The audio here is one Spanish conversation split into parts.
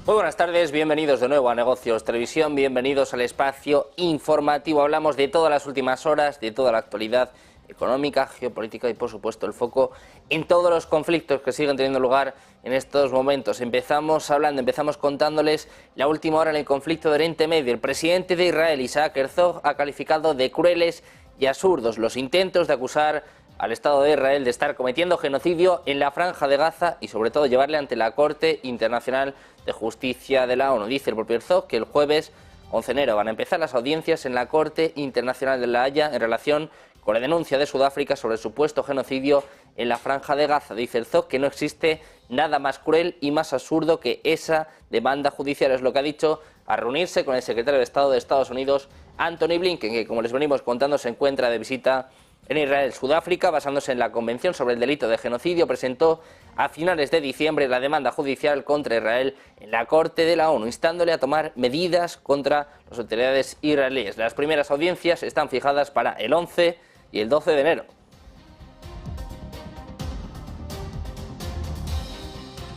Muy buenas tardes, bienvenidos de nuevo a Negocios Televisión, bienvenidos al espacio informativo. Hablamos de todas las últimas horas, de toda la actualidad económica, geopolítica y por supuesto el foco en todos los conflictos que siguen teniendo lugar en estos momentos. Empezamos contándoles la última hora en el conflicto de Oriente Medio. El presidente de Israel, Isaac Herzog, ha calificado de crueles y absurdos los intentos de acusar al Estado de Israel de estar cometiendo genocidio en la Franja de Gaza y sobre todo llevarle ante la Corte Internacional de Justicia de la ONU. Dice el propio Herzog que el jueves 11 de enero van a empezar las audiencias en la Corte Internacional de La Haya en relación con la denuncia de Sudáfrica sobre el supuesto genocidio en la Franja de Gaza. Dice Herzog que no existe nada más cruel y más absurdo que esa demanda judicial. Es lo que ha dicho a reunirse con el secretario de Estado de Estados Unidos, Antony Blinken, que como les venimos contando se encuentra de visita en Israel. Sudáfrica, basándose en la Convención sobre el Delito de Genocidio, presentó a finales de diciembre la demanda judicial contra Israel en la Corte de la ONU, instándole a tomar medidas contra las autoridades israelíes. Las primeras audiencias están fijadas para el 11 y el 12 de enero.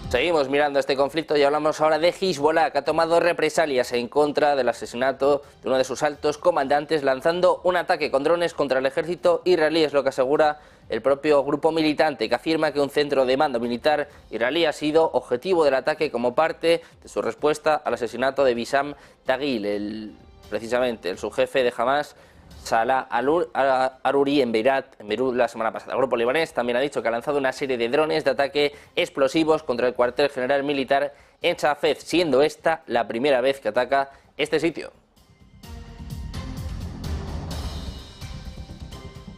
Seguimos mirando este conflicto y hablamos ahora de Hezbollah, que ha tomado represalias en contra del asesinato de uno de sus altos comandantes, lanzando un ataque con drones contra el ejército israelí. Es lo que asegura el propio grupo militante, que afirma que un centro de mando militar israelí ha sido objetivo del ataque como parte de su respuesta al asesinato de Wissam Tagil, precisamente el subjefe de Hamas, Salah al-Aruri, en Beirut la semana pasada. El grupo libanés también ha dicho que ha lanzado una serie de drones de ataque explosivos contra el cuartel general militar en Safed, siendo esta la primera vez que ataca este sitio.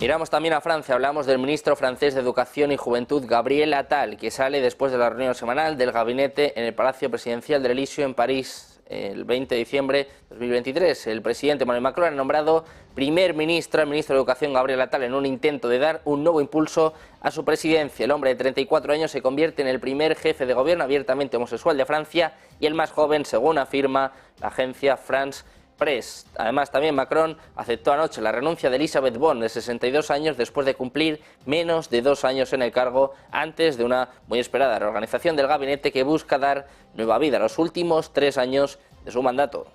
Miramos también a Francia, hablamos del ministro francés de Educación y Juventud, Gabriel Attal, que sale después de la reunión semanal del gabinete en el Palacio Presidencial del Elíseo en París el 20 de diciembre de 2023. El presidente Emmanuel Macron ha nombrado primer ministro al ministro de Educación, Gabriel Attal, en un intento de dar un nuevo impulso a su presidencia. El hombre de 34 años se convierte en el primer jefe de gobierno abiertamente homosexual de Francia y el más joven, según afirma la agencia France Press. Además, también Macron aceptó anoche la renuncia de Elisabeth Borne, de 62 años, después de cumplir menos de 2 años en el cargo, antes de una muy esperada reorganización del gabinete que busca dar nueva vida a los últimos 3 años de su mandato.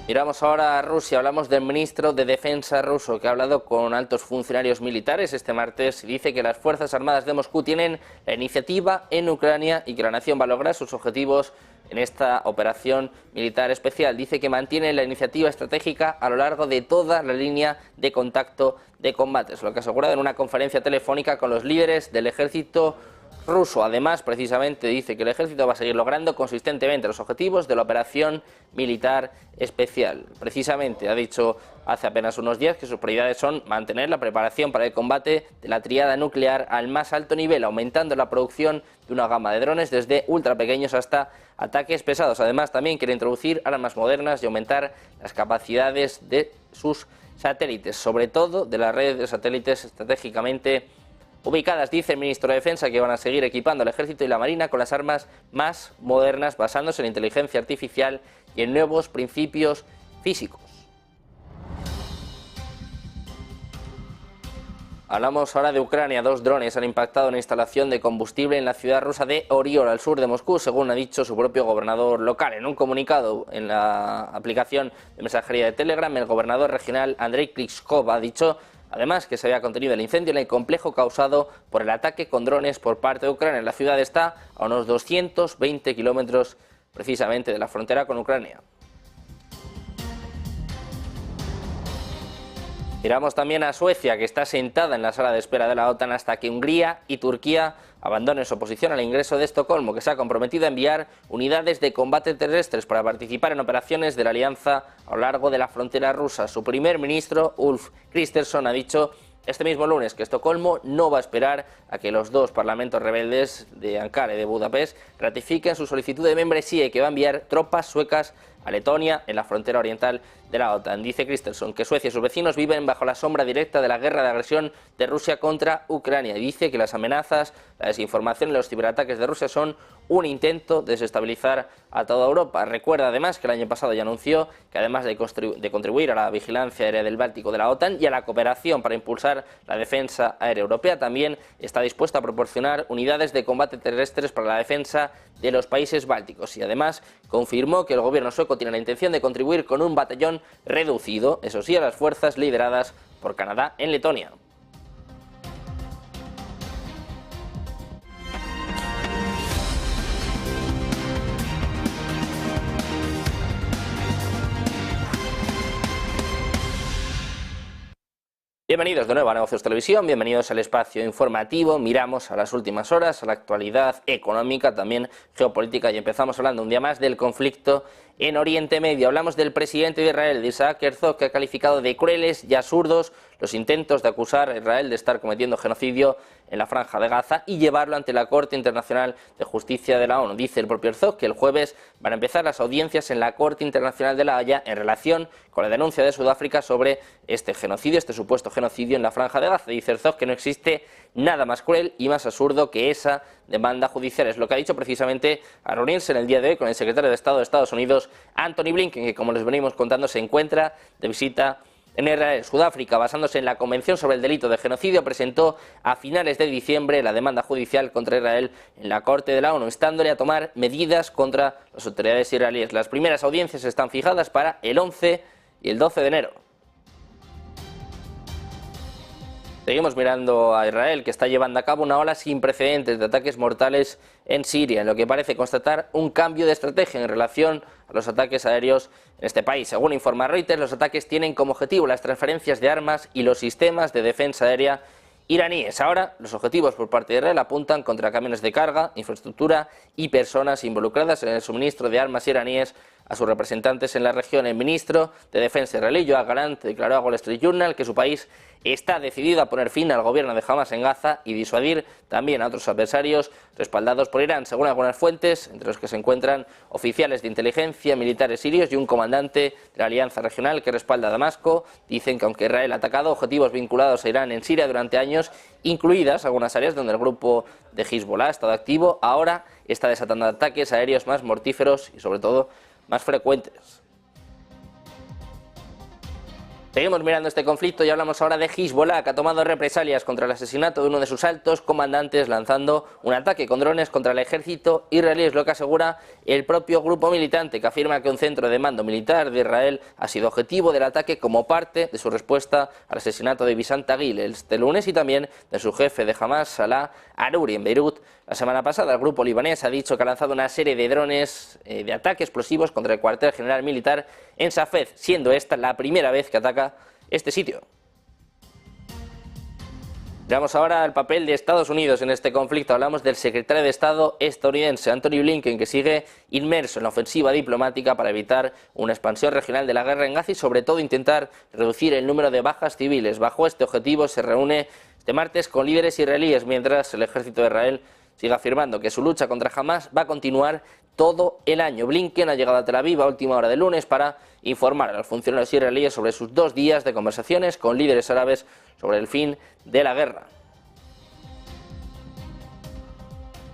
Miramos ahora a Rusia, hablamos del ministro de Defensa ruso, que ha hablado con altos funcionarios militares este martes y dice que las Fuerzas Armadas de Moscú tienen la iniciativa en Ucrania y que la nación va a lograr sus objetivos en esta operación militar especial. Dice que mantiene la iniciativa estratégica a lo largo de toda la línea de contacto de combates, lo que ha asegurado en una conferencia telefónica con los líderes del ejército ruso. Además, precisamente dice que el ejército va a seguir logrando consistentemente los objetivos de la operación militar especial. Precisamente ha dicho hace apenas unos días que sus prioridades son mantener la preparación para el combate de la tríada nuclear al más alto nivel, aumentando la producción de una gama de drones desde ultra pequeños hasta ataques pesados. Además, también quiere introducir armas modernas y aumentar las capacidades de sus satélites, sobre todo de las redes de satélites estratégicamente ubicadas. Dice el ministro de Defensa que van a seguir equipando al ejército y la marina con las armas más modernas, basándose en inteligencia artificial y en nuevos principios físicos. Hablamos ahora de Ucrania. 2 drones han impactado en una instalación de combustible en la ciudad rusa de Oriol, al sur de Moscú, según ha dicho su propio gobernador local. En un comunicado en la aplicación de mensajería de Telegram, el gobernador regional Andrei Klitschko ha dicho además que se había contenido el incendio en el complejo causado por el ataque con drones por parte de Ucrania. La ciudad está a unos 220 kilómetros precisamente de la frontera con Ucrania. Miramos también a Suecia, que está sentada en la sala de espera de la OTAN hasta que Hungría y Turquía abandonen su oposición al ingreso de Estocolmo, que se ha comprometido a enviar unidades de combate terrestres para participar en operaciones de la alianza a lo largo de la frontera rusa. Su primer ministro, Ulf Kristersson, ha dicho este mismo lunes que Estocolmo no va a esperar a que los 2 parlamentos rebeldes de Ankara y de Budapest ratifiquen su solicitud de membresía y que va a enviar tropas suecas a Letonia, en la frontera oriental de la OTAN. Dice Christensen que Suecia y sus vecinos viven bajo la sombra directa de la guerra de agresión de Rusia contra Ucrania. Y dice que las amenazas, la desinformación y los ciberataques de Rusia son un intento de desestabilizar a toda Europa. Recuerda además que el año pasado ya anunció que además de contribuir a la vigilancia aérea del Báltico de la OTAN y a la cooperación para impulsar la defensa aérea europea, también está dispuesta a proporcionar unidades de combate terrestres para la defensa de los países bálticos. Y además confirmó que el gobierno sueco tiene la intención de contribuir con un batallón reducido, eso sí, a las fuerzas lideradas por Canadá en Letonia. Bienvenidos de nuevo a Negocios Televisión, bienvenidos al espacio informativo. Miramos a las últimas horas, a la actualidad económica, también geopolítica, y empezamos hablando un día más del conflicto en Oriente Medio. Hablamos del presidente de Israel, de Isaac Herzog, que ha calificado de crueles y absurdos los intentos de acusar a Israel de estar cometiendo genocidio en la Franja de Gaza y llevarlo ante la Corte Internacional de Justicia de la ONU. Dice el propio Herzog que el jueves van a empezar las audiencias en la Corte Internacional de la Haya en relación con la denuncia de Sudáfrica sobre este genocidio, este supuesto genocidio en la Franja de Gaza. Dice Herzog que no existe nada más cruel y más absurdo que esa demanda judicial. Es lo que ha dicho precisamente al reunirse en el día de hoy con el secretario de Estado de Estados Unidos, Antony Blinken, que, como les venimos contando, se encuentra de visita en Israel. Sudáfrica, basándose en la Convención sobre el Delito de Genocidio, presentó a finales de diciembre la demanda judicial contra Israel en la Corte de la ONU, instándole a tomar medidas contra las autoridades israelíes. Las primeras audiencias están fijadas para el 11 y el 12 de enero. Seguimos mirando a Israel, que está llevando a cabo una ola sin precedentes de ataques mortales en Siria, en lo que parece constatar un cambio de estrategia en relación a los ataques aéreos en este país. Según informa Reuters, los ataques tienen como objetivo las transferencias de armas y los sistemas de defensa aérea iraníes. Ahora, los objetivos por parte de Israel apuntan contra camiones de carga, infraestructura y personas involucradas en el suministro de armas iraníes a sus representantes en la región. El ministro de Defensa israelí, Yoav Gallant, declaró a Wall Street Journal que su país está decidido a poner fin al gobierno de Hamas en Gaza y disuadir también a otros adversarios respaldados por Irán. Según algunas fuentes, entre los que se encuentran oficiales de inteligencia, militares sirios y un comandante de la alianza regional que respalda a Damasco, dicen que aunque Israel ha atacado objetivos vinculados a Irán en Siria durante años, incluidas algunas áreas donde el grupo de Hezbollah ha estado activo, ahora está desatando ataques aéreos más mortíferos y sobre todo más frecuentes. Seguimos mirando este conflicto y hablamos ahora de Hezbollah, que ha tomado represalias contra el asesinato de uno de sus altos comandantes, lanzando un ataque con drones contra el ejército israelí. Es lo que asegura el propio grupo militante, que afirma que un centro de mando militar de Israel ha sido objetivo del ataque como parte de su respuesta al asesinato de Wissam Tagil este lunes y también de su jefe de Hamas, Salah Aruri, en Beirut. La semana pasada el grupo libanés ha dicho que ha lanzado una serie de drones de ataque explosivos contra el cuartel general militar en Safed, siendo esta la primera vez que ataca este sitio. Veamos ahora el papel de Estados Unidos en este conflicto. Hablamos del secretario de Estado estadounidense, Antony Blinken, que sigue inmerso en la ofensiva diplomática para evitar una expansión regional de la guerra en Gaza y sobre todo intentar reducir el número de bajas civiles. Bajo este objetivo se reúne este martes con líderes israelíes, mientras el ejército de Israel sigue afirmando que su lucha contra Hamas va a continuar todo el año. Blinken ha llegado a Tel Aviv a última hora de lunes para informar a los funcionarios israelíes sobre sus 2 días de conversaciones con líderes árabes sobre el fin de la guerra.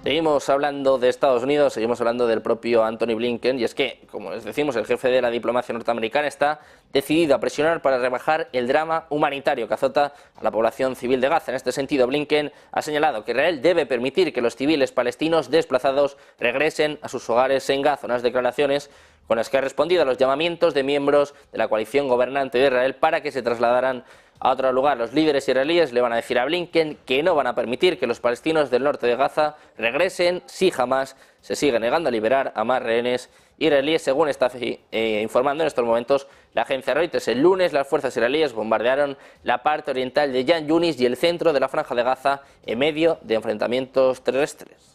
Seguimos hablando de Estados Unidos, seguimos hablando del propio Antony Blinken, y es que, como les decimos, el jefe de la diplomacia norteamericana está decidido a presionar para rebajar el drama humanitario que azota a la población civil de Gaza. En este sentido, Blinken ha señalado que Israel debe permitir que los civiles palestinos desplazados regresen a sus hogares en Gaza, unas declaraciones con las que ha respondido a los llamamientos de miembros de la coalición gobernante de Israel para que se trasladaran a otro lugar. Los líderes israelíes le van a decir a Blinken que no van a permitir que los palestinos del norte de Gaza regresen si jamás se sigue negando a liberar a más rehenes israelíes. Según está informando en estos momentos la agencia Reuters, el lunes las fuerzas israelíes bombardearon la parte oriental de Yan Yunis y el centro de la Franja de Gaza en medio de enfrentamientos terrestres.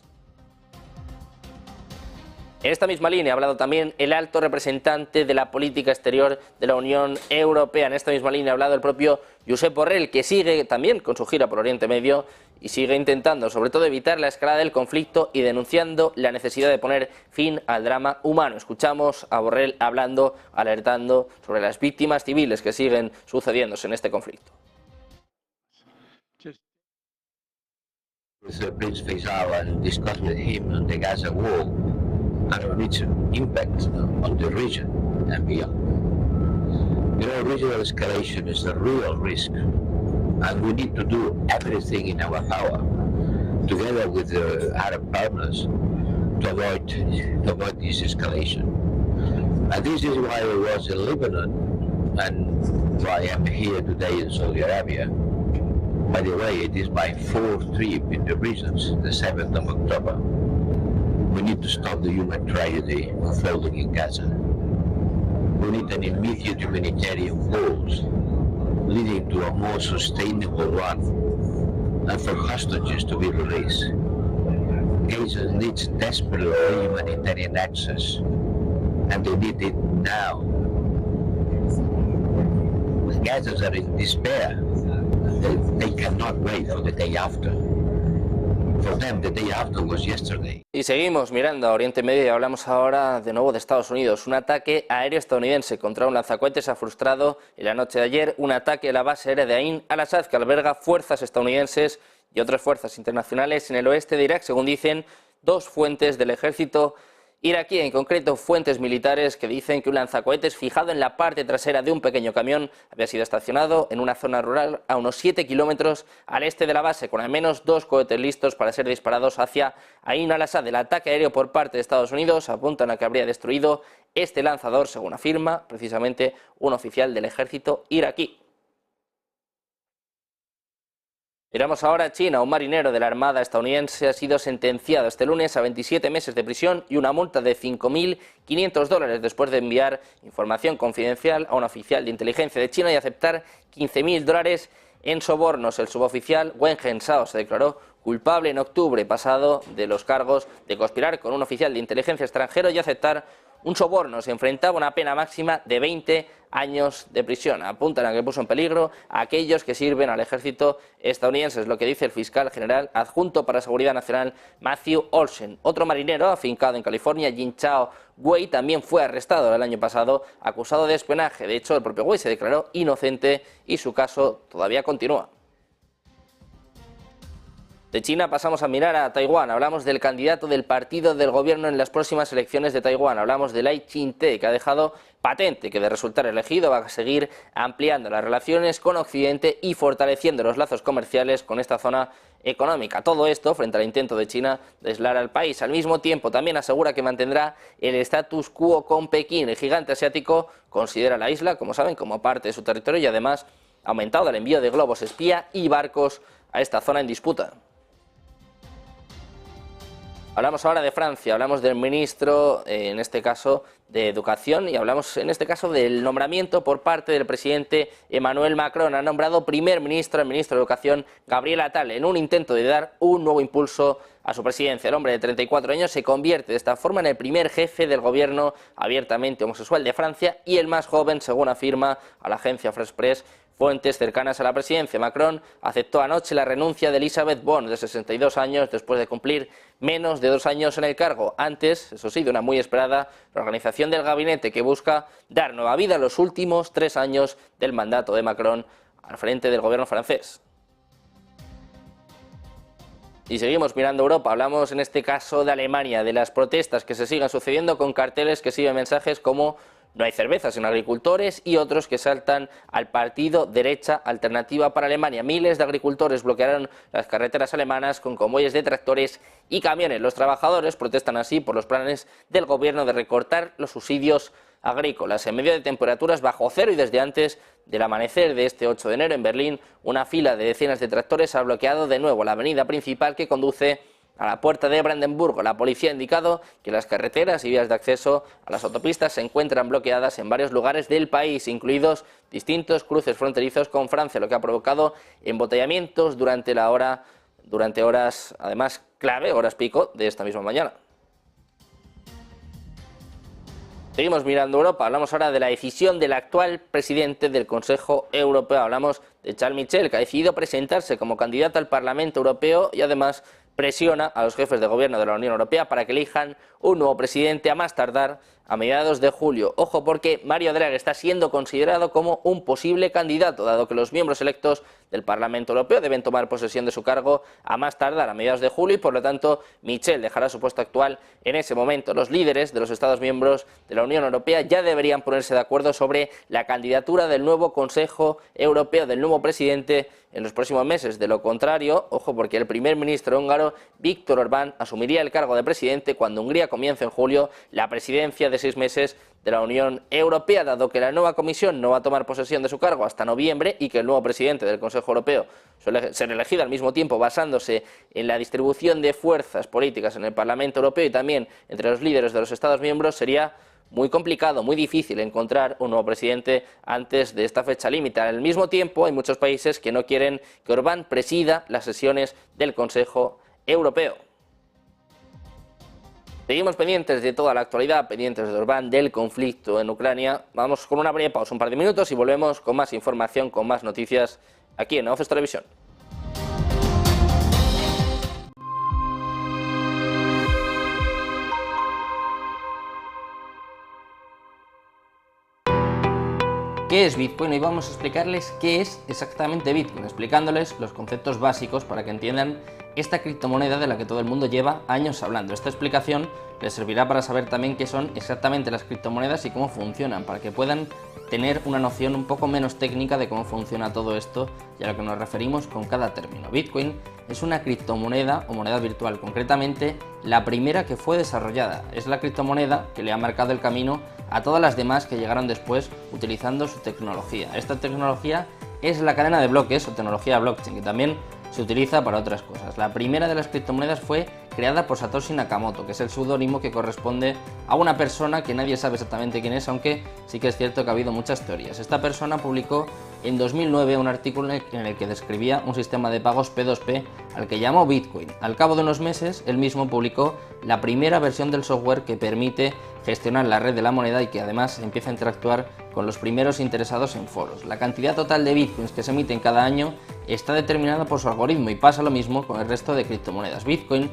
En esta misma línea ha hablado también el alto representante de la política exterior de la Unión Europea. En esta misma línea ha hablado el propio Josep Borrell, que sigue también con su gira por Oriente Medio y sigue intentando, sobre todo, evitar la escalada del conflicto y denunciando la necesidad de poner fin al drama humano. Escuchamos a Borrell hablando, alertando sobre las víctimas civiles que siguen sucediéndose en este conflicto. With Prince Faisal and discuss with him on the Gaza war and on its impact on the region and beyond. You know, regional escalation is a real risk, and we need to do everything in our power, together with the Arab partners, to avoid this escalation. And this is why I was in Lebanon, and why I'm here today in Saudi Arabia. By the way, it is my fourth trip in the regions, the 7th of October. We need to stop the human tragedy unfolding in Gaza. We need an immediate humanitarian pause, leading to a more sustainable one, and for hostages to be released. Gaza needs desperately humanitarian access, and they need it now. The Gazans are in despair. They cannot wait for the day after. For them, the day after was yesterday. Y seguimos mirando a Oriente Medio y hablamos ahora de nuevo de Estados Unidos. Un ataque aéreo estadounidense contra un lanzacohetes ha frustrado en la noche de ayer un ataque a la base aérea de Ain al-Assad, que alberga fuerzas estadounidenses y otras fuerzas internacionales en el oeste de Irak, según dicen dos fuentes del ejército iraquí, en concreto fuentes militares que dicen que un lanzacohetes fijado en la parte trasera de un pequeño camión había sido estacionado en una zona rural a unos 7 kilómetros al este de la base, con al menos 2 cohetes listos para ser disparados hacia Ain al-Assad. El ataque aéreo por parte de Estados Unidos apuntan a que habría destruido este lanzador, según afirma precisamente un oficial del ejército iraquí. Miramos ahora a China. Un marinero de la Armada estadounidense ha sido sentenciado este lunes a 27 meses de prisión y una multa de $5.500 después de enviar información confidencial a un oficial de inteligencia de China y aceptar $15.000 en sobornos. El suboficial Wen Zhenzhao se declaró culpable en octubre pasado de los cargos de conspirar con un oficial de inteligencia extranjero y aceptar un soborno. Se enfrentaba a una pena máxima de 20 años de prisión. Apuntan a que puso en peligro a aquellos que sirven al ejército estadounidense, es lo que dice el fiscal general adjunto para Seguridad Nacional Matthew Olsen. Otro marinero afincado en California, Jin Chao Wei, también fue arrestado el año pasado acusado de espionaje. De hecho, el propio Wei se declaró inocente y su caso todavía continúa. De China pasamos a mirar a Taiwán. Hablamos del candidato del partido del gobierno en las próximas elecciones de Taiwán. Hablamos de Lai Ching-te, que ha dejado patente que de resultar elegido va a seguir ampliando las relaciones con Occidente y fortaleciendo los lazos comerciales con esta zona económica. Todo esto frente al intento de China de aislar al país. Al mismo tiempo también asegura que mantendrá el status quo con Pekín. El gigante asiático considera la isla, como saben, como parte de su territorio y además ha aumentado el envío de globos espía y barcos a esta zona en disputa. Hablamos ahora de Francia, hablamos del ministro, en este caso, de Educación, y hablamos en este caso del nombramiento por parte del presidente Emmanuel Macron. Ha nombrado primer ministro al ministro de Educación, Gabriel Attal, en un intento de dar un nuevo impulso a su presidencia. El hombre de 34 años se convierte de esta forma en el primer jefe del gobierno abiertamente homosexual de Francia y el más joven, según afirma a la agencia France Press fuentes cercanas a la presidencia. Macron aceptó anoche la renuncia de Elisabeth Borne, de 62 años, después de cumplir menos de 2 años en el cargo. Antes, eso sí, de una muy esperada reorganización del gabinete que busca dar nueva vida a los últimos 3 años del mandato de Macron al frente del gobierno francés. Y seguimos mirando Europa. Hablamos en este caso de Alemania, de las protestas que se siguen sucediendo con carteles que exhiben mensajes como "No hay cerveza sin agricultores" y otros que saltan al partido Derecha Alternativa para Alemania. Miles de agricultores bloquearon las carreteras alemanas con convoyes de tractores y camiones. Los trabajadores protestan así por los planes del gobierno de recortar los subsidios agrícolas. En medio de temperaturas bajo cero y desde antes del amanecer de este 8 de enero en Berlín, una fila de decenas de tractores ha bloqueado de nuevo la avenida principal que conduce a la puerta de Brandenburgo. La policía ha indicado que las carreteras y vías de acceso a las autopistas se encuentran bloqueadas en varios lugares del país, incluidos distintos cruces fronterizos con Francia, lo que ha provocado embotellamientos durante horas, además clave, horas pico de esta misma mañana. Seguimos mirando Europa, hablamos ahora de la decisión del actual presidente del Consejo Europeo. Hablamos de Charles Michel, que ha decidido presentarse como candidato al Parlamento Europeo y además presiona a los jefes de gobierno de la Unión Europea para que elijan un nuevo presidente a más tardar a mediados de julio. Ojo, porque Mario Draghi está siendo considerado como un posible candidato, dado que los miembros electos del Parlamento Europeo deben tomar posesión de su cargo a más tardar a mediados de julio y por lo tanto Michel dejará su puesto actual en ese momento. Los líderes de los Estados miembros de la Unión Europea ya deberían ponerse de acuerdo sobre la candidatura del nuevo Consejo Europeo, del nuevo presidente en los próximos meses. De lo contrario, ojo, porque el primer ministro húngaro, Viktor Orbán, asumiría el cargo de presidente cuando Hungría comience en julio la presidencia de 6 meses de la Unión Europea, dado que la nueva Comisión no va a tomar posesión de su cargo hasta noviembre y que el nuevo presidente del Consejo Europeo suele ser elegido al mismo tiempo basándose en la distribución de fuerzas políticas en el Parlamento Europeo y también entre los líderes de los Estados miembros, sería muy complicado, muy difícil encontrar un nuevo presidente antes de esta fecha límite. Al mismo tiempo, hay muchos países que no quieren que Orbán presida las sesiones del Consejo Europeo. Seguimos pendientes de toda la actualidad, pendientes de Orbán, del conflicto en Ucrania. Vamos con una breve pausa, un par de minutos y volvemos con más información, con más noticias aquí en Negocios Televisión. ¿Qué es Bitcoin? Hoy vamos a explicarles qué es exactamente Bitcoin, explicándoles los conceptos básicos para que entiendan esta criptomoneda de la que todo el mundo lleva años hablando. Esta explicación les servirá para saber también qué son exactamente las criptomonedas y cómo funcionan, para que puedan tener una noción un poco menos técnica de cómo funciona todo esto y a lo que nos referimos con cada término. Bitcoin es una criptomoneda o moneda virtual, concretamente la primera que fue desarrollada. Es la criptomoneda que le ha marcado el camino a todas las demás que llegaron después utilizando su tecnología. Esta tecnología es la cadena de bloques o tecnología blockchain, que también se utiliza para otras cosas. La primera de las criptomonedas fue creada por Satoshi Nakamoto, que es el seudónimo que corresponde a una persona que nadie sabe exactamente quién es, aunque sí que es cierto que ha habido muchas teorías. Esta persona publicó en 2009 un artículo en el que describía un sistema de pagos P2P al que llamó Bitcoin. Al cabo de unos meses, él mismo publicó la primera versión del software que permite gestionar la red de la moneda y que además empieza a interactuar con los primeros interesados en foros. La cantidad total de bitcoins que se emiten cada año está determinada por su algoritmo y pasa lo mismo con el resto de criptomonedas. Bitcoin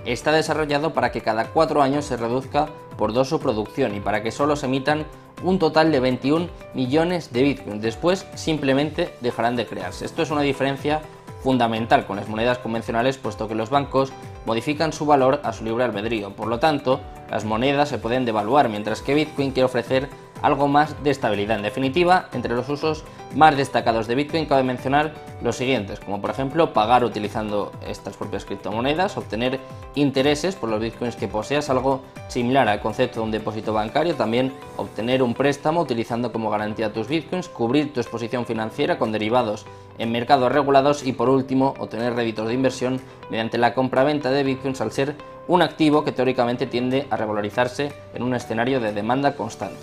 está desarrollado para que cada 4 años se reduzca por 2 su producción y para que solo se emitan un total de 21 millones de bitcoins. Después simplemente dejarán de crearse. Esto es una diferencia fundamental con las monedas convencionales, puesto que los bancos modifican su valor a su libre albedrío. Por lo tanto, las monedas se pueden devaluar, mientras que Bitcoin quiere ofrecer algo más de estabilidad. En definitiva, entre los usos más destacados de Bitcoin cabe mencionar los siguientes, como por ejemplo pagar utilizando estas propias criptomonedas, obtener intereses por los bitcoins que poseas, algo similar al concepto de un depósito bancario, también obtener un préstamo utilizando como garantía tus bitcoins, cubrir tu exposición financiera con derivados en mercados regulados y por último obtener réditos de inversión mediante la compra-venta de bitcoins, al ser un activo que teóricamente tiende a revalorizarse en un escenario de demanda constante.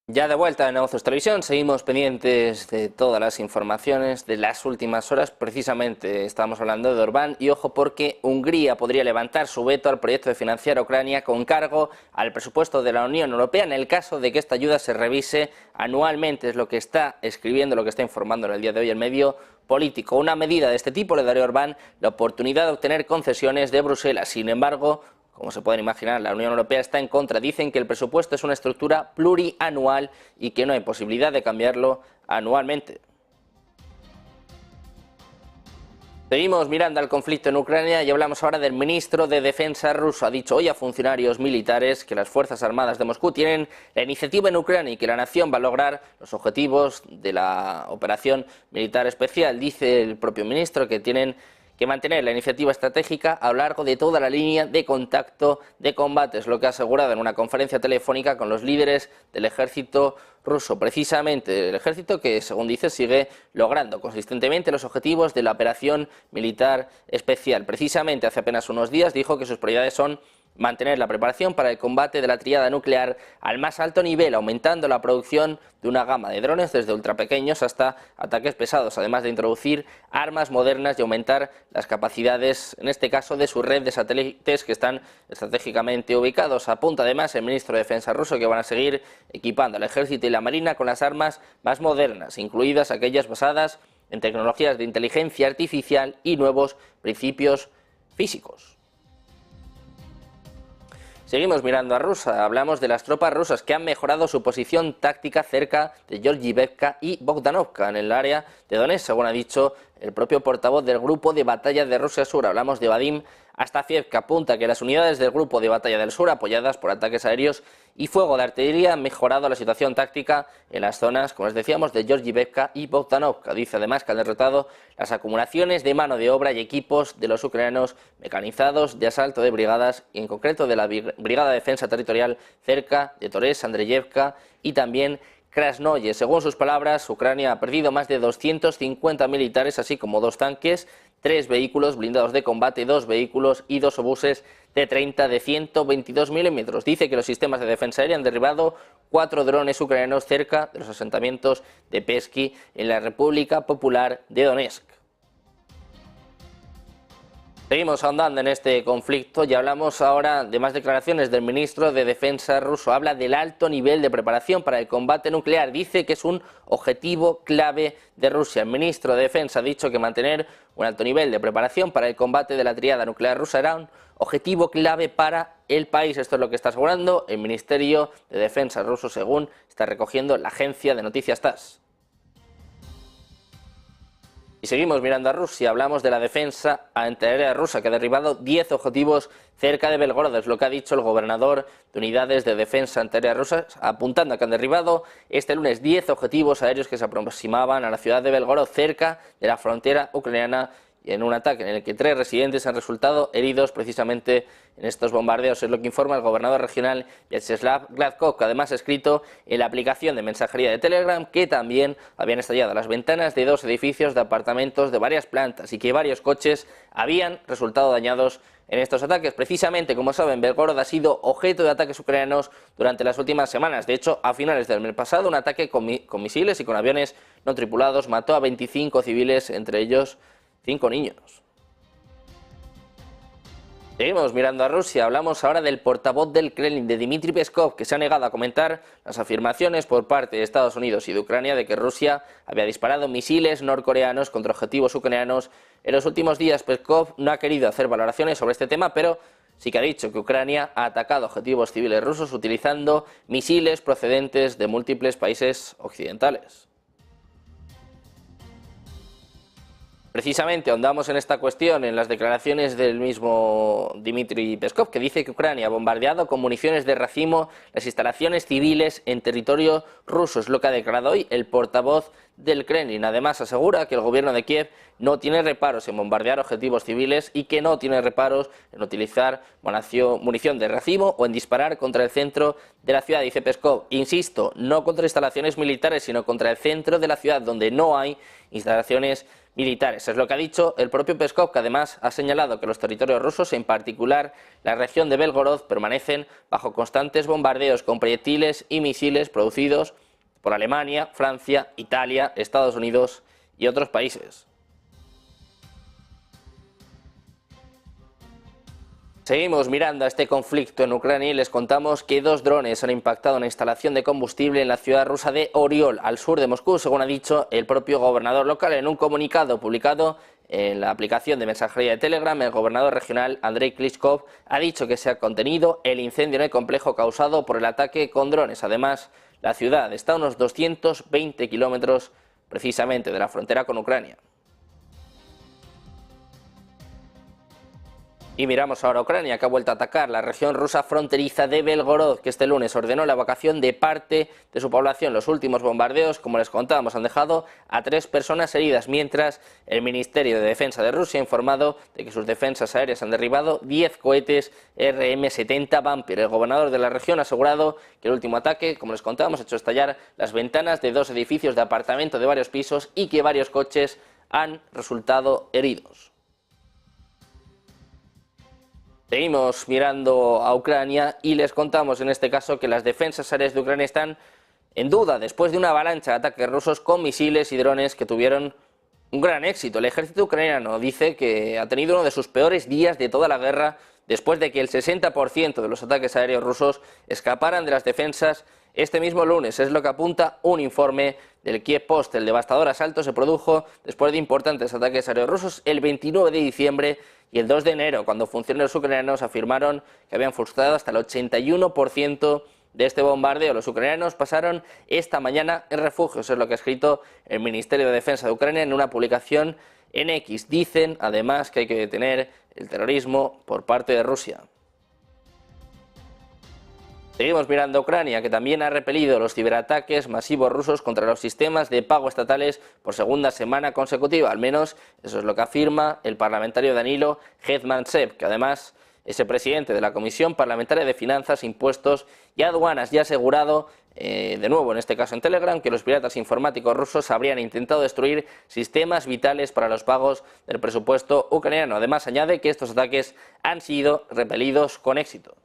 Ya de vuelta en Negocios Televisión, seguimos pendientes de todas las informaciones de las últimas horas. Precisamente estamos hablando de Orbán y ojo, porque Hungría podría levantar su veto al proyecto de financiar a Ucrania con cargo al presupuesto de la Unión Europea en el caso de que esta ayuda se revise anualmente. Es lo que está escribiendo, lo que está informando en el día de hoy el medio Político. Una medida de este tipo le daría a Orbán la oportunidad de obtener concesiones de Bruselas. Sin embargo, como se pueden imaginar, la Unión Europea está en contra. Dicen que el presupuesto es una estructura plurianual y que no hay posibilidad de cambiarlo anualmente. Seguimos mirando al conflicto en Ucrania y hablamos ahora del ministro de Defensa ruso. Ha dicho hoy a funcionarios militares que las Fuerzas Armadas de Moscú tienen la iniciativa en Ucrania y que la nación va a lograr los objetivos de la operación militar especial. Dice el propio ministro que tienen que mantener la iniciativa estratégica a lo largo de toda la línea de contacto de combate, es lo que ha asegurado en una conferencia telefónica con los líderes del ejército ruso. Precisamente el ejército que, según dice, sigue logrando consistentemente los objetivos de la operación militar especial. Precisamente hace apenas unos días dijo que sus prioridades son mantener la preparación para el combate de la tríada nuclear al más alto nivel, aumentando la producción de una gama de drones desde ultrapequeños hasta ataques pesados, además de introducir armas modernas y aumentar las capacidades, en este caso, de su red de satélites que están estratégicamente ubicados. Apunta además el ministro de Defensa ruso que van a seguir equipando al ejército y la marina con las armas más modernas, incluidas aquellas basadas en tecnologías de inteligencia artificial y nuevos principios físicos. Seguimos mirando a Rusia, hablamos de las tropas rusas que han mejorado su posición táctica cerca de Georgievka y Bogdanovka en el área de Donetsk, según ha dicho el propio portavoz del Grupo de Batalla de Rusia Sur. Hablamos de Vadim Astafiev, que apunta que las unidades del Grupo de Batalla del Sur, apoyadas por ataques aéreos y fuego de artillería, han mejorado la situación táctica en las zonas, como les decíamos, de Georgievka y Bogdanovka. Dice además que han derrotado las acumulaciones de mano de obra y equipos de los ucranianos mecanizados de asalto de brigadas, y en concreto de la Brigada de Defensa Territorial cerca de Torres, Andreyevka y también Krasnoye. Según sus palabras, Ucrania ha perdido más de 250 militares, así como 2 tanques, 3 vehículos blindados de combate, 2 vehículos y 2 obuses de 30 de 122 milímetros. Dice que los sistemas de defensa aérea han derribado 4 drones ucranianos cerca de los asentamientos de Pesky en la República Popular de Donetsk. Seguimos ahondando en este conflicto y hablamos ahora de más declaraciones del ministro de Defensa ruso. Habla del alto nivel de preparación para el combate nuclear. Dice que es un objetivo clave de Rusia. El ministro de Defensa ha dicho que mantener un alto nivel de preparación para el combate de la tríada nuclear rusa era un objetivo clave para el país. Esto es lo que está asegurando el Ministerio de Defensa ruso, según está recogiendo la agencia de noticias TASS. Y seguimos mirando a Rusia, hablamos de la defensa antiaérea rusa, que ha derribado 10 objetivos cerca de Belgorod, es lo que ha dicho el gobernador de unidades de defensa antiaérea rusas, apuntando a que han derribado este lunes 10 objetivos aéreos que se aproximaban a la ciudad de Belgorod, cerca de la frontera ucraniana, y en un ataque en el que 3 residentes han resultado heridos precisamente en estos bombardeos. Es lo que informa el gobernador regional Vyacheslav Gladkov, que además ha escrito en la aplicación de mensajería de Telegram que también habían estallado las ventanas de 2 edificios de apartamentos de varias plantas y que varios coches habían resultado dañados en estos ataques. Precisamente, como saben, Belgorod ha sido objeto de ataques ucranianos durante las últimas semanas. De hecho, a finales del mes pasado, un ataque con misiles y con aviones no tripulados mató a 25 civiles, entre ellos 5 niños. Seguimos mirando a Rusia, hablamos ahora del portavoz del Kremlin, de Dmitry Peskov, que se ha negado a comentar las afirmaciones por parte de Estados Unidos y de Ucrania de que Rusia había disparado misiles norcoreanos contra objetivos ucranianos en los últimos días. Peskov no ha querido hacer valoraciones sobre este tema, pero sí que ha dicho que Ucrania ha atacado objetivos civiles rusos utilizando misiles procedentes de múltiples países occidentales. Precisamente ahondamos en esta cuestión en las declaraciones del mismo Dmitry Peskov, que dice que Ucrania ha bombardeado con municiones de racimo las instalaciones civiles en territorio ruso. Es lo que ha declarado hoy el portavoz del Kremlin. Además asegura que el gobierno de Kiev no tiene reparos en bombardear objetivos civiles y que no tiene reparos en utilizar munición de racimo o en disparar contra el centro de la ciudad. Dice Peskov, insisto, no contra instalaciones militares, sino contra el centro de la ciudad donde no hay instalaciones militares. Es lo que ha dicho el propio Peskov, que además ha señalado que los territorios rusos, en particular la región de Belgorod, permanecen bajo constantes bombardeos con proyectiles y misiles producidos por Alemania, Francia, Italia, Estados Unidos y otros países. Seguimos mirando a este conflicto en Ucrania y les contamos que 2 drones han impactado en una instalación de combustible en la ciudad rusa de Oriol, al sur de Moscú, según ha dicho el propio gobernador local. En un comunicado publicado en la aplicación de mensajería de Telegram, el gobernador regional Andrei Klitschko ha dicho que se ha contenido el incendio en el complejo causado por el ataque con drones. Además, la ciudad está a unos 220 kilómetros precisamente de la frontera con Ucrania. Y miramos ahora a Ucrania, que ha vuelto a atacar la región rusa fronteriza de Belgorod, que este lunes ordenó la evacuación de parte de su población. Los últimos bombardeos, como les contábamos, han dejado a 3 personas heridas, mientras el Ministerio de Defensa de Rusia ha informado de que sus defensas aéreas han derribado 10 cohetes RM-70 Vampir. El gobernador de la región ha asegurado que el último ataque, como les contábamos, ha hecho estallar las ventanas de 2 edificios de apartamento de varios pisos y que varios coches han resultado heridos. Seguimos mirando a Ucrania y les contamos en este caso que las defensas aéreas de Ucrania están en duda después de una avalancha de ataques rusos con misiles y drones que tuvieron un gran éxito. El ejército ucraniano dice que ha tenido uno de sus peores días de toda la guerra después de que el 60% de los ataques aéreos rusos escaparan de las defensas este mismo lunes. Es lo que apunta un informe del Kiev Post. El devastador asalto se produjo después de importantes ataques aéreos rusos el 29 de diciembre y el 2 de enero, cuando funcionarios ucranianos afirmaron que habían frustrado hasta el 81% de este bombardeo. Los ucranianos pasaron esta mañana en refugios, es lo que ha escrito el Ministerio de Defensa de Ucrania en una publicación en X. Dicen además que hay que detener el terrorismo por parte de Rusia. Seguimos mirando a Ucrania, que también ha repelido los ciberataques masivos rusos contra los sistemas de pago estatales por segunda semana consecutiva. Al menos eso es lo que afirma el parlamentario Danilo Hetmantsev, que además es el presidente de la Comisión Parlamentaria de Finanzas, Impuestos y Aduanas, y ha asegurado, de nuevo en este caso en Telegram, que los piratas informáticos rusos habrían intentado destruir sistemas vitales para los pagos del presupuesto ucraniano. Además añade que estos ataques han sido repelidos con éxito.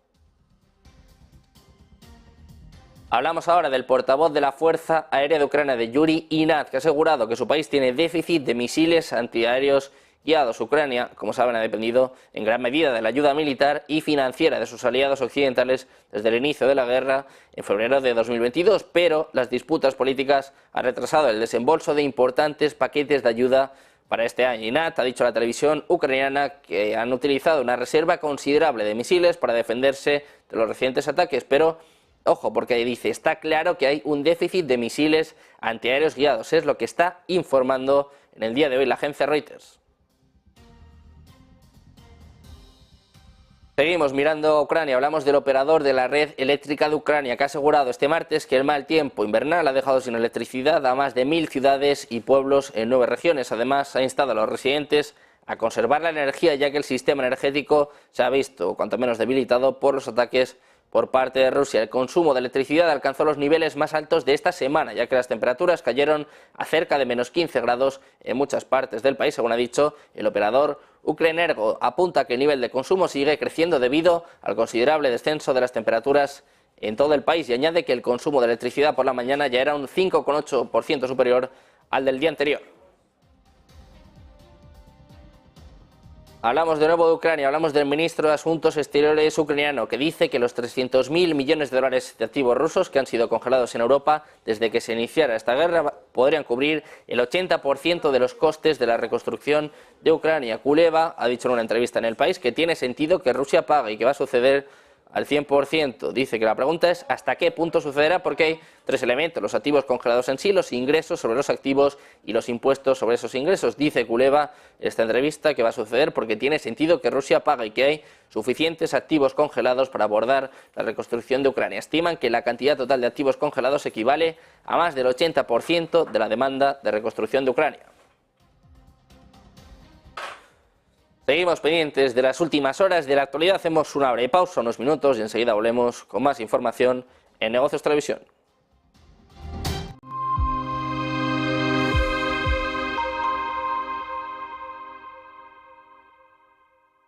Hablamos ahora del portavoz de la Fuerza Aérea de Ucrania, de Yuri Ihnat, que ha asegurado que su país tiene déficit de misiles antiaéreos guiados. Ucrania, como saben, ha dependido en gran medida de la ayuda militar y financiera de sus aliados occidentales desde el inicio de la guerra en febrero de 2022, pero las disputas políticas han retrasado el desembolso de importantes paquetes de ayuda para este año. Ihnat ha dicho a la televisión ucraniana que han utilizado una reserva considerable de misiles para defenderse de los recientes ataques, pero ojo, porque dice, está claro que hay un déficit de misiles antiaéreos guiados. Es lo que está informando en el día de hoy la agencia Reuters. Seguimos mirando a Ucrania. Hablamos del operador de la red eléctrica de Ucrania, que ha asegurado este martes que el mal tiempo invernal ha dejado sin electricidad a más de 1000 ciudades y pueblos en 9 regiones. Además, ha instado a los residentes a conservar la energía, ya que el sistema energético se ha visto cuanto menos debilitado por los ataques por parte de Rusia. El consumo de electricidad alcanzó los niveles más altos de esta semana, ya que las temperaturas cayeron a cerca de menos 15 grados en muchas partes del país, según ha dicho el operador Ukrenergo. Apunta que el nivel de consumo sigue creciendo debido al considerable descenso de las temperaturas en todo el país y añade que el consumo de electricidad por la mañana ya era un 5,8% superior al del día anterior. Hablamos de nuevo de Ucrania, hablamos del ministro de Asuntos Exteriores ucraniano, que dice que los 300.000 millones de dólares de activos rusos que han sido congelados en Europa desde que se iniciara esta guerra podrían cubrir el 80% de los costes de la reconstrucción de Ucrania. Kuleva ha dicho en una entrevista en El País que tiene sentido que Rusia pague y que va a suceder al 100%. Dice que la pregunta es hasta qué punto sucederá, porque hay 3 elementos: los activos congelados en sí, los ingresos sobre los activos y los impuestos sobre esos ingresos. Dice Kuleva en esta entrevista que va a suceder porque tiene sentido que Rusia pague y que hay suficientes activos congelados para abordar la reconstrucción de Ucrania. Estiman que la cantidad total de activos congelados equivale a más del 80% de la demanda de reconstrucción de Ucrania. Seguimos pendientes de las últimas horas de la actualidad. Hacemos una breve pausa, unos minutos, y enseguida volvemos con más información en Negocios Televisión.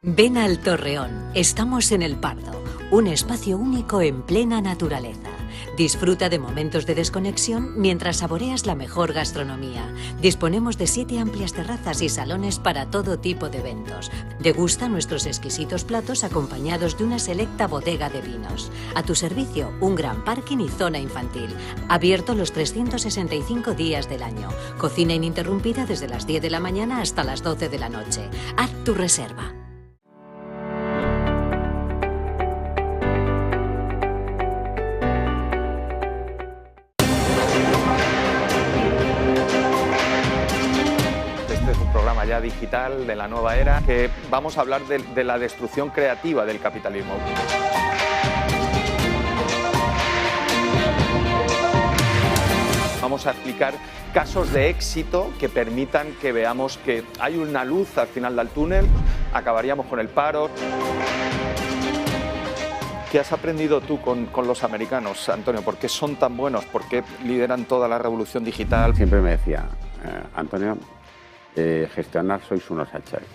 Ven al Torreón. Estamos en El Pardo, un espacio único en plena naturaleza. Disfruta de momentos de desconexión mientras saboreas la mejor gastronomía. Disponemos de 7 amplias terrazas y salones para todo tipo de eventos. Degusta nuestros exquisitos platos acompañados de una selecta bodega de vinos. A tu servicio, un gran parking y zona infantil. Abierto los 365 días del año. Cocina ininterrumpida desde las 10 de la mañana hasta las 12 de la noche. Haz tu reserva. Ya digital de la nueva era, que vamos a hablar de la destrucción creativa del capitalismo. Vamos a explicar casos de éxito que permitan que veamos que hay una luz al final del túnel. Acabaríamos con el paro. ¿Qué has aprendido tú con los americanos, Antonio? ¿Por qué son tan buenos? ¿Por qué lideran toda la revolución digital? Siempre me decía, Antonio, gestionar sois unos hachares.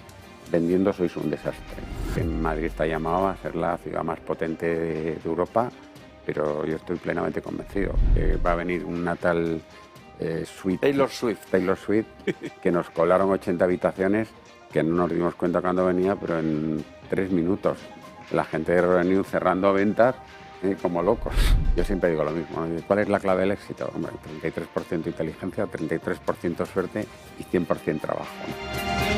vendiendo sois un desastre. En Madrid está llamado a ser la ciudad más potente de Europa, pero yo estoy plenamente convencido que va a venir una tal Taylor Swift, que nos colaron 80 habitaciones, que no nos dimos cuenta cuando venía, pero en 3 minutos. La gente de Renew cerrando ventas como locos. Yo siempre digo lo mismo, ¿no? ¿Cuál es la clave del éxito? Hombre, 33% inteligencia, 33% suerte y 100% trabajo, ¿no?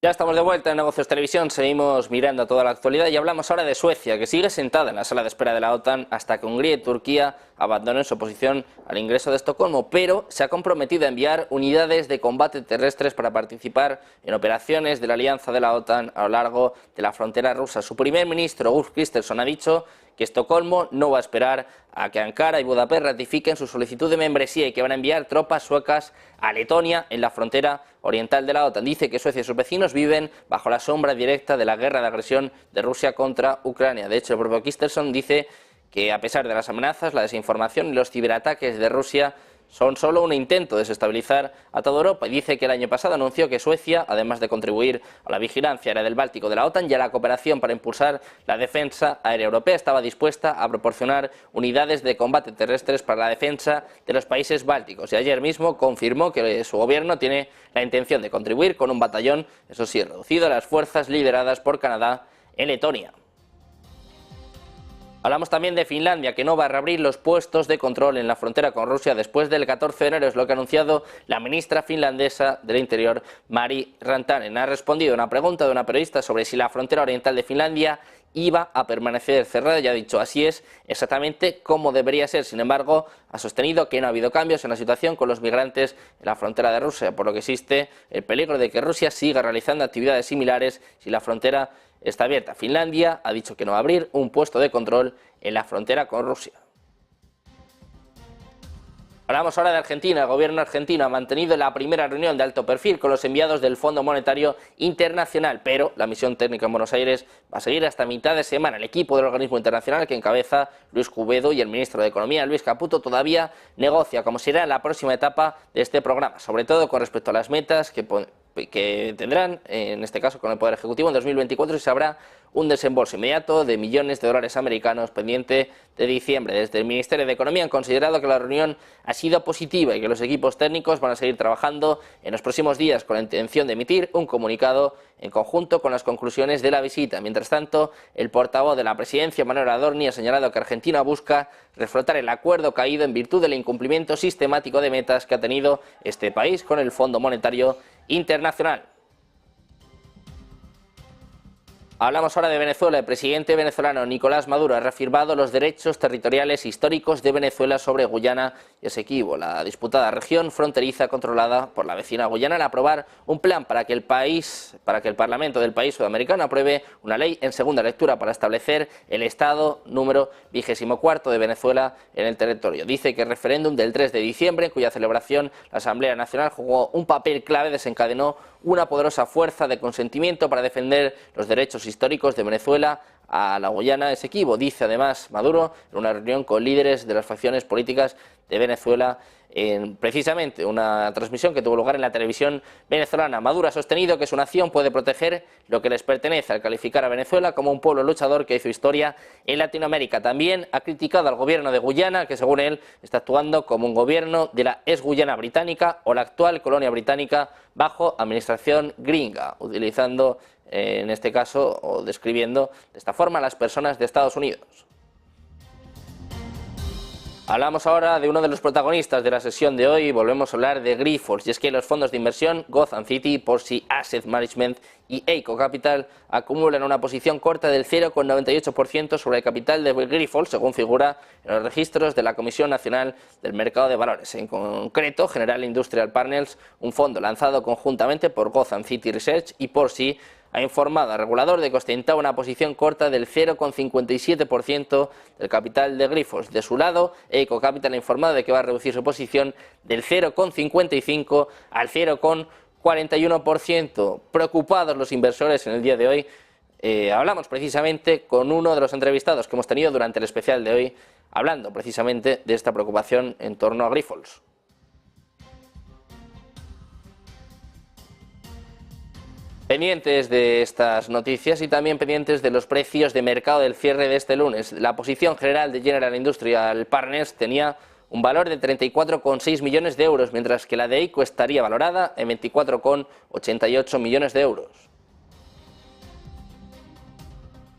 Ya estamos de vuelta en Negocios Televisión, seguimos mirando toda la actualidad y hablamos ahora de Suecia, que sigue sentada en la sala de espera de la OTAN hasta que Hungría y Turquía abandonen su oposición al ingreso de Estocolmo, pero se ha comprometido a enviar unidades de combate terrestres para participar en operaciones de la alianza de la OTAN a lo largo de la frontera rusa. Su primer ministro, Ulf Kristersson, ha dicho que Estocolmo no va a esperar a que Ankara y Budapest ratifiquen su solicitud de membresía y que van a enviar tropas suecas a Letonia en la frontera oriental de la OTAN. Dice que Suecia y sus vecinos viven bajo la sombra directa de la guerra de agresión de Rusia contra Ucrania. De hecho, el propio Kristersson dice que a pesar de las amenazas, la desinformación y los ciberataques de Rusia son solo un intento de desestabilizar a toda Europa, y dice que el año pasado anunció que Suecia, además de contribuir a la vigilancia aérea del Báltico de la OTAN y a la cooperación para impulsar la defensa aérea europea, estaba dispuesta a proporcionar unidades de combate terrestres para la defensa de los países bálticos. Y ayer mismo confirmó que su gobierno tiene la intención de contribuir con un batallón, eso sí, reducido a las fuerzas lideradas por Canadá en Letonia. Hablamos también de Finlandia, que no va a reabrir los puestos de control en la frontera con Rusia después del 14 de enero, es lo que ha anunciado la ministra finlandesa del Interior, Mari Rantanen. Ha respondido a una pregunta de una periodista sobre si la frontera oriental de Finlandia iba a permanecer cerrada y ha dicho así es exactamente como debería ser. Sin embargo, ha sostenido que no ha habido cambios en la situación con los migrantes en la frontera de Rusia, por lo que existe el peligro de que Rusia siga realizando actividades similares si la frontera está abierta. Finlandia ha dicho que no va a abrir un puesto de control en la frontera con Rusia. Hablamos ahora de Argentina. El gobierno argentino ha mantenido la primera reunión de alto perfil con los enviados del Fondo Monetario Internacional, pero la misión técnica en Buenos Aires va a seguir hasta mitad de semana. El equipo del organismo internacional que encabeza Luis Cubedo y el ministro de Economía, Luis Caputo, todavía negocia cómo será la próxima etapa de este programa, sobre todo con respecto a las metas que tendrán, en este caso con el Poder Ejecutivo, en 2024, y se habrá un desembolso inmediato de millones de dólares americanos pendiente de diciembre. Desde el Ministerio de Economía han considerado que la reunión ha sido positiva y que los equipos técnicos van a seguir trabajando en los próximos días con la intención de emitir un comunicado en conjunto con las conclusiones de la visita. Mientras tanto, el portavoz de la presidencia, Manuel Adorni, ha señalado que Argentina busca reflotar el acuerdo caído en virtud del incumplimiento sistemático de metas que ha tenido este país con el Fondo Monetario Internacional. Hablamos ahora de Venezuela. El presidente venezolano Nicolás Maduro ha reafirmado los derechos territoriales históricos de Venezuela sobre Guyana y Esequibo, la disputada región fronteriza controlada por la vecina Guyana, al aprobar un plan para que el Parlamento del país sudamericano apruebe una ley en segunda lectura para establecer el Estado número 24 de Venezuela en el territorio. Dice que el referéndum del 3 de diciembre, en cuya celebración la Asamblea Nacional jugó un papel clave, desencadenó una poderosa fuerza de consentimiento para defender los derechos históricos de Venezuela a la Guyana Esequibo. Dice además Maduro en una reunión con líderes de las facciones políticas de Venezuela, en precisamente una transmisión que tuvo lugar en la televisión venezolana. Maduro ha sostenido que su nación puede proteger lo que les pertenece, al calificar a Venezuela como un pueblo luchador que hizo historia en Latinoamérica. También ha criticado al gobierno de Guyana, que según él está actuando como un gobierno de la ex Guyana británica o la actual colonia británica bajo administración gringa, utilizando en este caso o describiendo de esta forma a las personas de Estados Unidos. Hablamos ahora de uno de los protagonistas de la sesión de hoy y volvemos a hablar de Grifols, y es que los fondos de inversión Gotham City, Porsi Asset Management y Eico Capital acumulan una posición corta del 0,98% sobre el capital de Grifols, según figura en los registros de la Comisión Nacional del Mercado de Valores. En concreto, General Industrial Partners, un fondo lanzado conjuntamente por Gotham City Research y Porsi, ha informado al regulador de que ostentaba una posición corta del 0,57% del capital de Grifols. De su lado, Eico Capital ha informado de que va a reducir su posición del 0,55 al 0,45%. 41%. Preocupados los inversores en el día de hoy. Hablamos precisamente con uno de los entrevistados que hemos tenido durante el especial de hoy, hablando precisamente de esta preocupación en torno a Grifols. Pendientes de estas noticias y también pendientes de los precios de mercado del cierre de este lunes. La posición general de General Industrial Partners tenía un valor de 34,6 millones de euros, mientras que la de ICO estaría valorada en 24,88 millones de euros.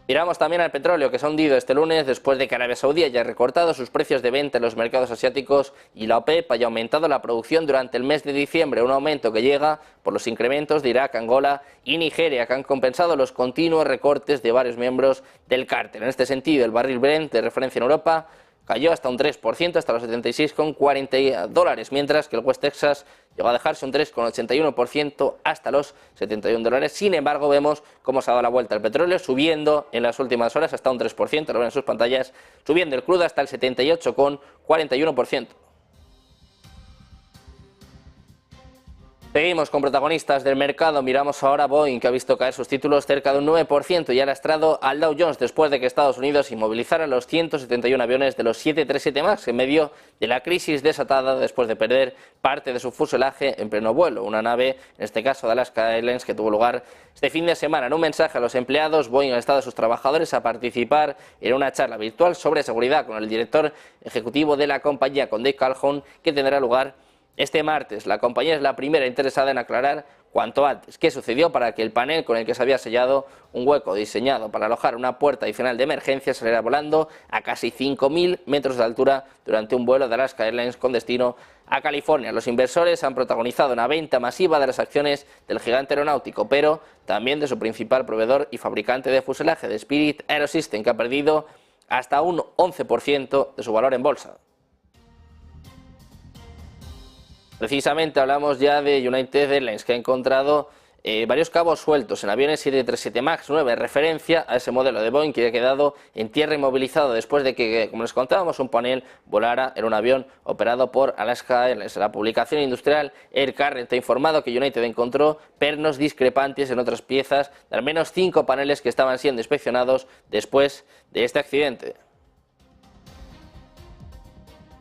Miramos también al petróleo, que se ha hundido este lunes después de que Arabia Saudí haya recortado sus precios de venta en los mercados asiáticos y la OPEP haya aumentado la producción durante el mes de diciembre, un aumento que llega por los incrementos de Irak, Angola y Nigeria, que han compensado los continuos recortes de varios miembros del cártel. En este sentido, el barril Brent de referencia en Europa cayó hasta un 3%, hasta los $76,40, mientras que el West Texas llegó a dejarse un 3,81% hasta los $71. Sin embargo, vemos cómo se ha dado la vuelta el petróleo, subiendo en las últimas horas hasta un 3%, lo ven en sus pantallas, subiendo el crudo hasta el 78,41%. Seguimos con protagonistas del mercado. Miramos ahora a Boeing, que ha visto caer sus títulos cerca de un 9% y ha lastrado al Dow Jones después de que Estados Unidos inmovilizara los 171 aviones de los 737 MAX en medio de la crisis desatada después de perder parte de su fuselaje en pleno vuelo. Una nave, en este caso de Alaska Airlines, que tuvo lugar este fin de semana. En un mensaje a los empleados, Boeing ha instado a sus trabajadores a participar en una charla virtual sobre seguridad con el director ejecutivo de la compañía, con Dave Calhoun, que tendrá lugar este martes. La compañía es la primera interesada en aclarar cuanto antes qué sucedió para que el panel con el que se había sellado un hueco diseñado para alojar una puerta adicional de emergencia saliera volando a casi 5.000 metros de altura durante un vuelo de Alaska Airlines con destino a California. Los inversores han protagonizado una venta masiva de las acciones del gigante aeronáutico, pero también de su principal proveedor y fabricante de fuselaje, de Spirit AeroSystems, que ha perdido hasta un 11% de su valor en bolsa. Precisamente hablamos ya de United Airlines, que ha encontrado varios cabos sueltos en aviones 737 MAX 9, referencia a ese modelo de Boeing que ha quedado en tierra inmovilizado después de que, como les contábamos, un panel volara en un avión operado por Alaska Airlines. La publicación industrial Air Current ha informado que United encontró pernos discrepantes en otras piezas de al menos 5 paneles que estaban siendo inspeccionados después de este accidente.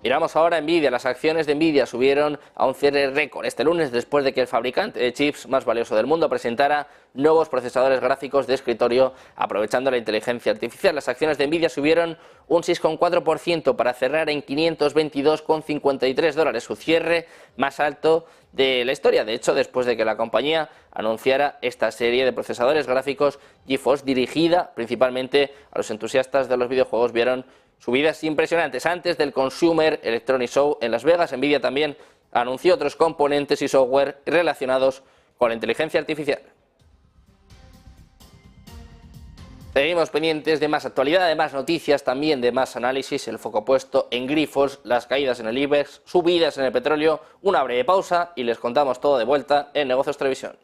Miramos ahora a Nvidia. Las acciones de Nvidia subieron a un cierre récord este lunes después de que el fabricante de chips más valioso del mundo presentara nuevos procesadores gráficos de escritorio aprovechando la inteligencia artificial. Las acciones de Nvidia subieron un 6,4% para cerrar en $522,53, su cierre más alto de la historia. De hecho, después de que la compañía anunciara esta serie de procesadores gráficos GeForce dirigida principalmente a los entusiastas de los videojuegos, vieron subidas impresionantes. Antes del Consumer Electronics Show en Las Vegas, Nvidia también anunció otros componentes y software relacionados con la inteligencia artificial. Seguimos pendientes de más actualidad, de más noticias, también de más análisis. El foco puesto en Grifols, las caídas en el IBEX, subidas en el petróleo. Una breve pausa y les contamos todo de vuelta en Negocios Televisión.